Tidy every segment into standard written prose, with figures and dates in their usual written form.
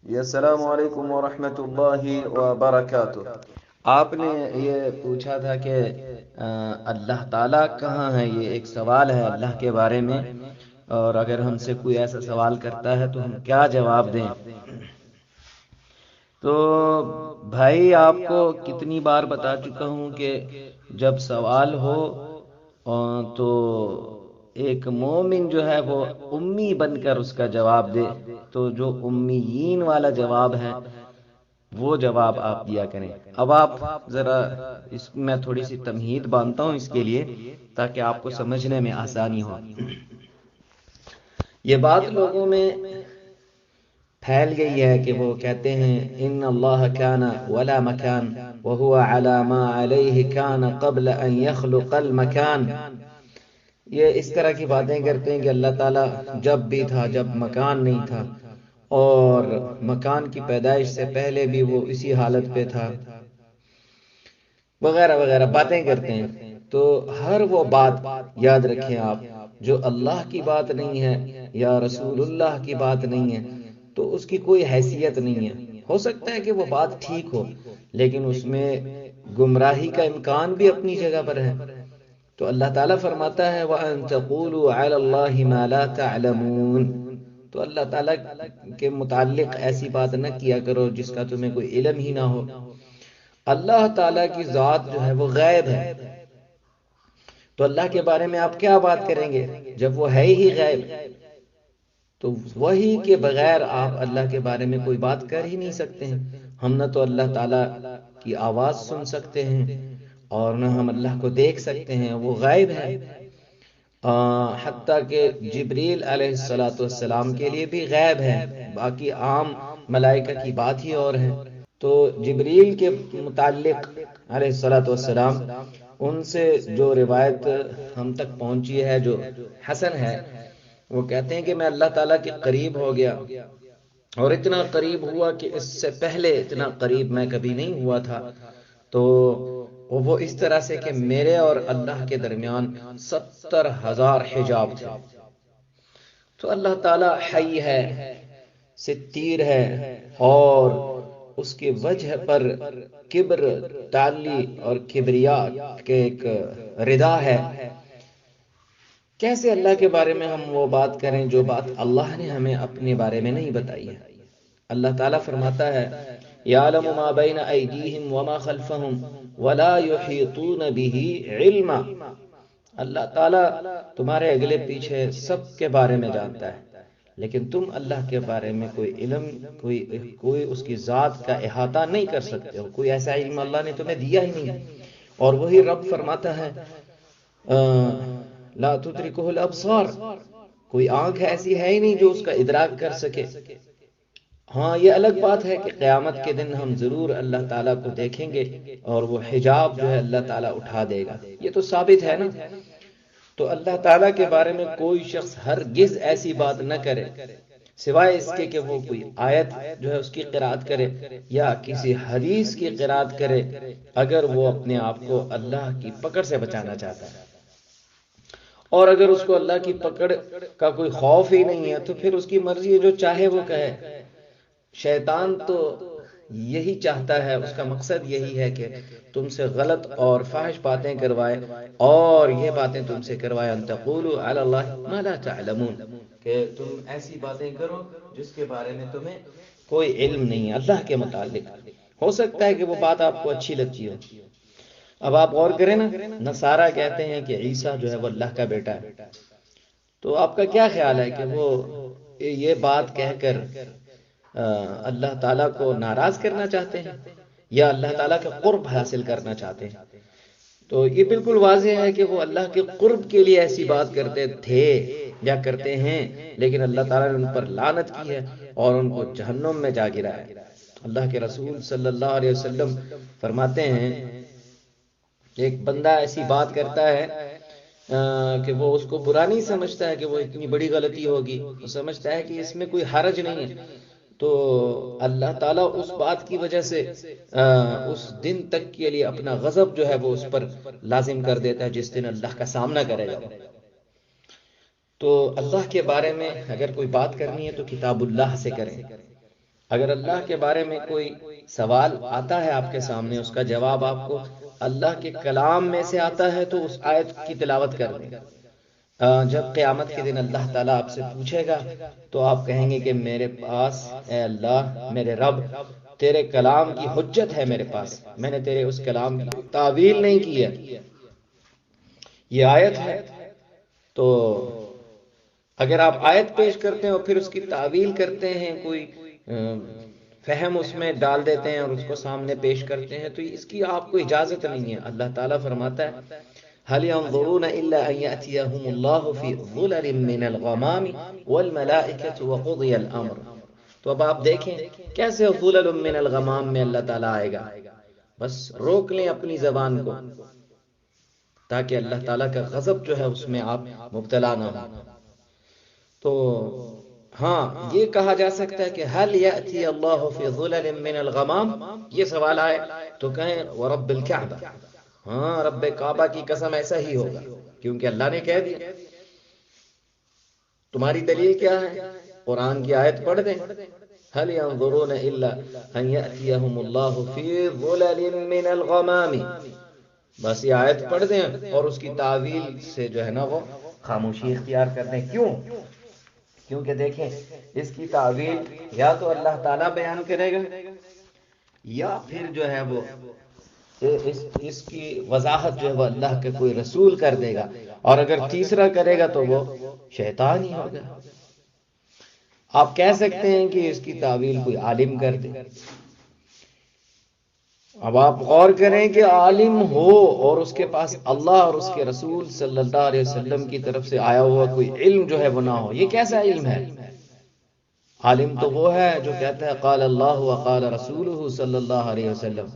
جی السلام علیکم ورحمۃ اللہ وبرکاتہ۔ آپ نے یہ پوچھا تھا کہ اللہ تعالیٰ کہاں ہے، یہ ایک سوال ہے اللہ کے بارے میں، اور اگر ہم سے کوئی ایسا سوال کرتا ہے تو ہم کیا جواب دیں؟ تو بھائی آپ کو کتنی بار بتا چکا ہوں کہ جب سوال ہو تو ایک مومن جو ہے وہ امی بن کر اس کا جواب دے، تو جو امیین والا جواب ہے وہ جواب آپ دیا کریں۔ اب آپ ذرا اس میں تھوڑی سی تمہید باندھتا ہوں اس کے لیے تاکہ آپ کو سمجھنے میں آسانی ہو۔ یہ بات لوگوں میں پھیل گئی ہے کہ وہ کہتے ہیں ان اللہ کان ولا مکان وهو على ما عليه كان قبل ان يخلق المكان۔ یہ اس طرح کی باتیں کرتے ہیں کہ اللہ تعالیٰ جب بھی تھا جب مکان نہیں تھا، اور مکان کی پیدائش سے پہلے بھی وہ اسی حالت پہ تھا، وغیرہ وغیرہ باتیں کرتے ہیں۔ تو ہر وہ بات یاد رکھیں آپ جو اللہ کی بات نہیں ہے یا رسول اللہ کی بات نہیں ہے تو اس کی کوئی حیثیت نہیں ہے۔ ہو سکتا ہے کہ وہ بات ٹھیک ہو لیکن اس میں گمراہی کا امکان بھی اپنی جگہ پر ہے۔ تو اللہ تعالیٰ فرماتا ہے وَأَن تَقُولُوا عَلَى اللَّهِ مَا لَا تَعْلَمُونَ۔ تو اللہ تعالیٰ کے متعلق ایسی بات نہ کیا کرو جس کا تمہیں کوئی علم ہی نہ ہو۔ اللہ تعالیٰ کی ذات جو ہے وہ غیب ہے، تو اللہ کے بارے میں آپ کیا بات کریں گے جب وہ ہے ہی غیب؟ تو وہی کے بغیر آپ اللہ کے بارے میں کوئی بات کر ہی نہیں سکتے ہیں۔ ہم نہ تو اللہ تعالیٰ کی آواز سن سکتے ہیں اور نہ ہم اللہ کو دیکھ سکتے ہیں، وہ غائب ہے۔ حتیٰ کہ جبریل علیہ السلام کے لیے بھی غیب ہے، باقی عام ملائکہ کی بات ہی اور ہے۔ تو جبریل کے متعلق علیہ السلام ان سے جو روایت ہم تک پہنچی ہے جو حسن ہے، وہ کہتے ہیں کہ میں اللہ تعالیٰ کے قریب ہو گیا، اور اتنا قریب ہوا کہ اس سے پہلے اتنا قریب میں کبھی نہیں ہوا تھا۔ تو وہ اس طرح سے کہ میرے اور اللہ کے درمیان 70,000 حجاب تھے۔ تو اللہ تعالیٰ حی ہے، ستیر ہے، اور اس کی وجہ پر کبر، تعلی اور کبریا کے ایک ردا ہے۔ کیسے اللہ کے بارے میں ہم وہ بات کریں جو بات اللہ نے ہمیں اپنے بارے میں نہیں بتائی ہے؟ اللہ تعالیٰ فرماتا ہے یعلم ما بین ایدیہم وما خلفہم ولا یحیطون بہ علما۔ اللہ تعالیٰ تمہارے اگلے پیچھے سب کے بارے میں جانتا ہے، لیکن تم اللہ کے بارے میں کوئی علم، کوئی اس کی ذات کا احاطہ نہیں کر سکتے ہو، کوئی ایسا علم اللہ نے تمہیں دیا ہی نہیں۔ اور وہی رب فرماتا ہے لا تدرکہ الابصار، کوئی آنکھ ایسی ہے ہی نہیں جو اس کا ادراک کر سکے۔ ہاں یہ الگ بات ہے کہ قیامت کے دن ہم ضرور اللہ تعالیٰ کو دیکھیں گے اور وہ حجاب جو ہے اللہ تعالیٰ اٹھا دے گا، یہ تو ثابت ہے نا۔ تو اللہ تعالیٰ کے بارے میں کوئی شخص ہرگز ایسی بات نہ کرے سوائے اس کے کہ وہ کوئی آیت جو ہے اس کی قرات کرے یا کسی حدیث کی قرات کرے، اگر وہ اپنے آپ کو اللہ کی پکڑ سے بچانا چاہتا ہے۔ اور اگر اس کو اللہ کی پکڑ کا کوئی خوف ہی نہیں ہے تو پھر اس کی مرضی ہے، جو چاہے وہ کہے۔ شیطان تو یہی چاہتا ہے، اس کا مقصد یہی ہے کہ تم سے غلط اور فاحش باتیں کروائے، اور یہ باتیں تم سے کروائے ان تقولوا علی اللہ ما لا تعلمون، کہ تم ایسی باتیں کرو جس کے بارے میں تمہیں کوئی علم نہیں ہے اللہ کے متعلق۔ ہو سکتا ہے کہ وہ بات آپ کو اچھی لگتی ہو۔ اب آپ غور کریں نا، نصارہ کہتے ہیں کہ عیسیٰ جو ہے وہ اللہ کا بیٹا ہے، تو آپ کا کیا خیال ہے کہ وہ یہ بات کہہ کر اللہ تعالیٰ کو ناراض کرنا چاہتے ہیں یا اللہ تعالیٰ کا قرب حاصل کرنا چاہتے ہیں؟ تو یہ بالکل واضح ہے کہ وہ اللہ کے قرب کے لیے ایسی بات کرتے تھے یا کرتے ہیں، لیکن اللہ تعالیٰ نے ان پر لعنت کی ہے اور ان کو جہنم میں جا گرا ہے۔ اللہ کے رسول صلی اللہ علیہ وسلم فرماتے ہیں ایک بندہ ایسی بات کرتا ہے کہ وہ اس کو برا نہیں سمجھتا ہے کہ وہ اتنی بڑی غلطی ہوگی، وہ سمجھتا ہے کہ اس میں کوئی حرج نہیں ہے، تو اللہ تعالیٰ اس بات کی وجہ سے اس دن تک کے لیے اپنا غضب جو ہے وہ اس پر لازم کر دیتا ہے جس دن اللہ کا سامنا کرے گا۔ تو اللہ کے بارے میں اگر کوئی بات کرنی ہے تو کتاب اللہ سے کریں۔ اگر اللہ کے بارے میں کوئی سوال آتا ہے آپ کے سامنے، اس کا جواب آپ کو اللہ کے کلام میں سے آتا ہے تو اس آیت کی تلاوت کر دیں۔ جب قیامت کے دن اللہ تعالیٰ آپ سے پوچھے گا تو آپ کہیں گے کہ میرے پاس اے اللہ میرے رب تیرے کلام کی حجت ہے میرے پاس، میں نے تیرے اس کلام کی تعویل نہیں کی ہے، یہ آیت ہے۔ تو اگر آپ آیت پیش کرتے ہیں اور پھر اس کی تعویل کرتے ہیں، کوئی فہم اس میں ڈال دیتے ہیں اور اس کو سامنے پیش کرتے ہیں، تو اس کی آپ کو اجازت نہیں ہے۔ اللہ تعالیٰ فرماتا ہے هل ينظرون إلا أن يأتيهم الله في ظلل من الغمام والملائكة وقضي الأمر۔ تو اب آپ دیکھیں کیسے ظلل من الغمام میں اللہ تعالیٰ آئے گا، بس روک لیں اپنی زبان کو تاکہ اللہ تعالیٰ کا غضب جو ہے اس میں آپ مبتلا نہ ہوں۔ تو ہاں یہ کہا جا سکتا ہے کہ هل يأتي الله في ظلل من الغمام، یہ سوال آئے تو کہیں ورب الكعبہ، ہاں رب کعبہ کی قسم ایسا ہی ہوگا، کیونکہ اللہ نے کہہ دیا۔ تمہاری دلیل کیا ہے؟ قرآن کی آیت پڑھ دیں، هل ينظرون الا ان يأتيهم الله في ظلل من الغمام، بس یہ آیت پڑھ دیں اور اس کی تعویل سے جو ہے نا وہ خاموشی اختیار کر دیں۔ کیوں؟ کیونکہ دیکھیں اس کی تعویل یا تو اللہ تعالیٰ بیان کرے گا یا پھر جو ہے وہ اس کی وضاحت جو ہے وہ اللہ کے کوئی رسول کر دے گا، اور اگر تیسرا کرے گا تو وہ شیطان ہی ہوگا۔ آپ کہہ سکتے ہیں کہ اس کی تعویل کوئی عالم کر دے۔ اب آپ غور کریں کہ عالم ہو اور اس کے پاس اللہ اور اس کے رسول صلی اللہ علیہ وسلم کی طرف سے آیا ہوا کوئی علم جو ہے وہ نہ ہو، یہ کیسا علم ہے؟ عالم تو وہ ہے جو کہتا ہے قال اللہ وقال رسولہ صلی اللہ علیہ وسلم۔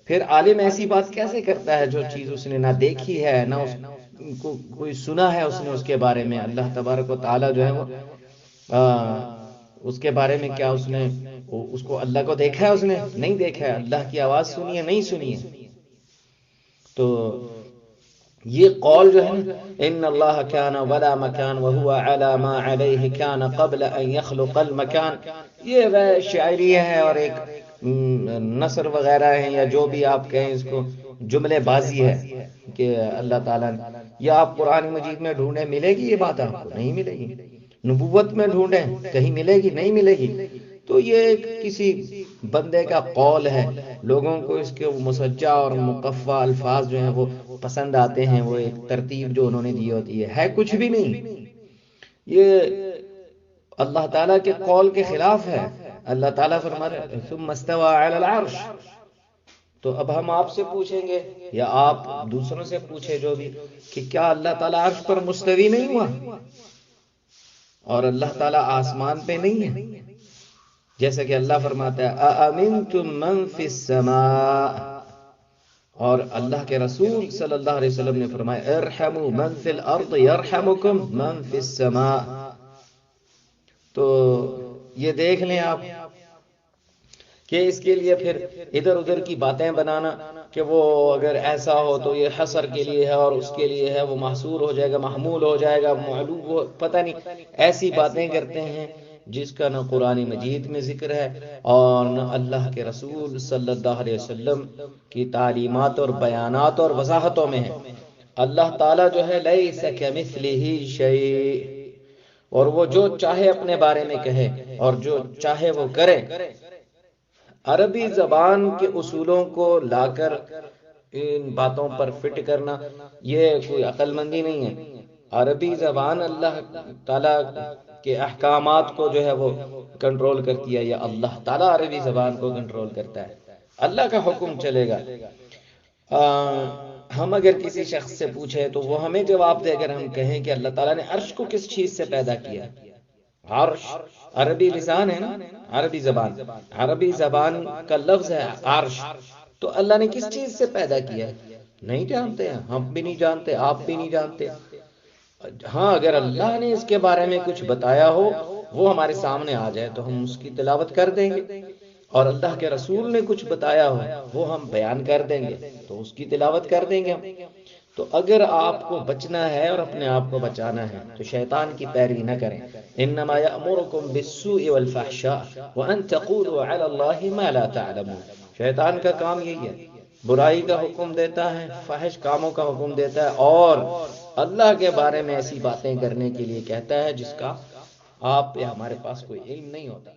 پھر عالم ایسی بات کیسے کرتا ہے جو چیز اس نے نہ دیکھی ہے نہ اس کو کوئی سنا ہے اس نے اس کے بارے میں؟ اللہ تبارک و تعالی جو ہے وہ اس کے بارے میں کیا اس نے اس کو اللہ کو دیکھا ہے؟ اس نے نہیں دیکھا ہے۔ اللہ کی آواز سنی ہے؟ نہیں سنی ہے۔ تو یہ قول جو ہے ان اللہ کان ولا مکان وهو علی ما علیہ کان قبل ان یخلق المکان، یہ وہ شاعری ہے اور ایک نثر وغیرہ ہے یا جو بھی آپ کہیں اس کو جملے بازی ہے کہ اللہ تعالیٰ نے، یا آپ قرآن مجید میں ڈھونڈیں ملے گی یہ بات آپ کو؟ نہیں ملے گی۔ نبوت میں ڈھونڈیں کہیں ملے گی؟ نہیں ملے گی۔ تو یہ کسی بندے کا قول ہے، لوگوں کو اس کے مسجع اور مقفع الفاظ جو ہیں وہ پسند آتے ہیں، وہ ایک ترتیب جو انہوں نے دی ہوتی ہے کچھ بھی نہیں، یہ اللہ تعالیٰ کے قول کے خلاف ہے۔ اللہ تعالیٰ فرماتا ہے ثم استوى على العرش۔ تو اب ہم آپ سے پوچھیں گے یا آپ دوسروں سے پوچھیں جو بھی کہ کیا اللہ تعالیٰ عرش پر مستوی نہیں ہوا؟ اور اللہ تعالیٰ آسمان پہ نہیں ہے؟ جیسا کہ اللہ فرماتا ہے اَأَمِنْتُم مَّن فِي السَّمَاءِ، اور اللہ کے رسول صلی اللہ علیہ وسلم نے فرمایا ارحموا من فی الارض یرحمکم من فی السماء۔ تو یہ دیکھ لیں آپ کہ اس کے لیے پھر ادھر ادھر کی باتیں بنانا کہ وہ اگر ایسا ہو تو یہ حصر کے لیے ہے اور اس کے لیے ہے، وہ محصور ہو جائے گا، محمول ہو جائے گا، معلوم، وہ پتہ نہیں ایسی باتیں کرتے ہیں جس کا نہ قرآن مجید میں ذکر ہے اور نہ اللہ کے رسول صلی اللہ علیہ وسلم کی تعلیمات اور بیانات اور وضاحتوں میں ہے۔ اللہ تعالیٰ جو ہے لیس کمثلہ شیء، اور وہ جو چاہے اپنے بارے میں کہے اور جو چاہے وہ کرے۔ عربی زبان کے اصولوں کو لا کر ان باتوں پر فٹ کرنا یہ کوئی عقل مندی نہیں ہے۔ عربی زبان اللہ تعالیٰ کے احکامات کو جو ہے وہ کنٹرول کرتی ہے، یا اللہ تعالیٰ عربی زبان کو کنٹرول کرتا ہے، اللہ کا حکم چلے گا۔ ہم اگر کسی شخص سے پوچھیں تو وہ ہمیں جواب دے اگر ہم کہیں کہ اللہ تعالیٰ نے عرش کو کس چیز سے پیدا کیا؟ عرش عربی لسان ہے نا، عربی زبان، عربی زبان کا لفظ ہے عرش، تو اللہ نے کس چیز سے پیدا کیا؟ نہیں جانتے ہیں، ہم بھی نہیں جانتے، آپ بھی نہیں جانتے۔ ہاں اگر اللہ نے اس کے بارے میں کچھ بتایا ہو وہ ہمارے سامنے آ جائے تو ہم اس کی تلاوت کر دیں گے، اور اللہ کے رسول نے کچھ بتایا ہو وہ ہم بیان کر دیں گے تو اس کی تلاوت کر دیں گے ہم۔ تو اگر آپ کو بچنا ہے اور اپنے آپ کو بچانا ہے تو شیطان کی پیروی نہ کریں. انما یأمرکم بالسوء والفحشاء وان تقولوا علی اللہ ما لا تعلمون. شیطان کا کام یہی ہے، برائی کا حکم دیتا ہے، فحش کاموں کا حکم دیتا ہے، اور اللہ کے بارے میں ایسی باتیں کرنے کے لیے کہتا ہے جس کا آپ یا ہمارے پاس کوئی علم نہیں ہوتا.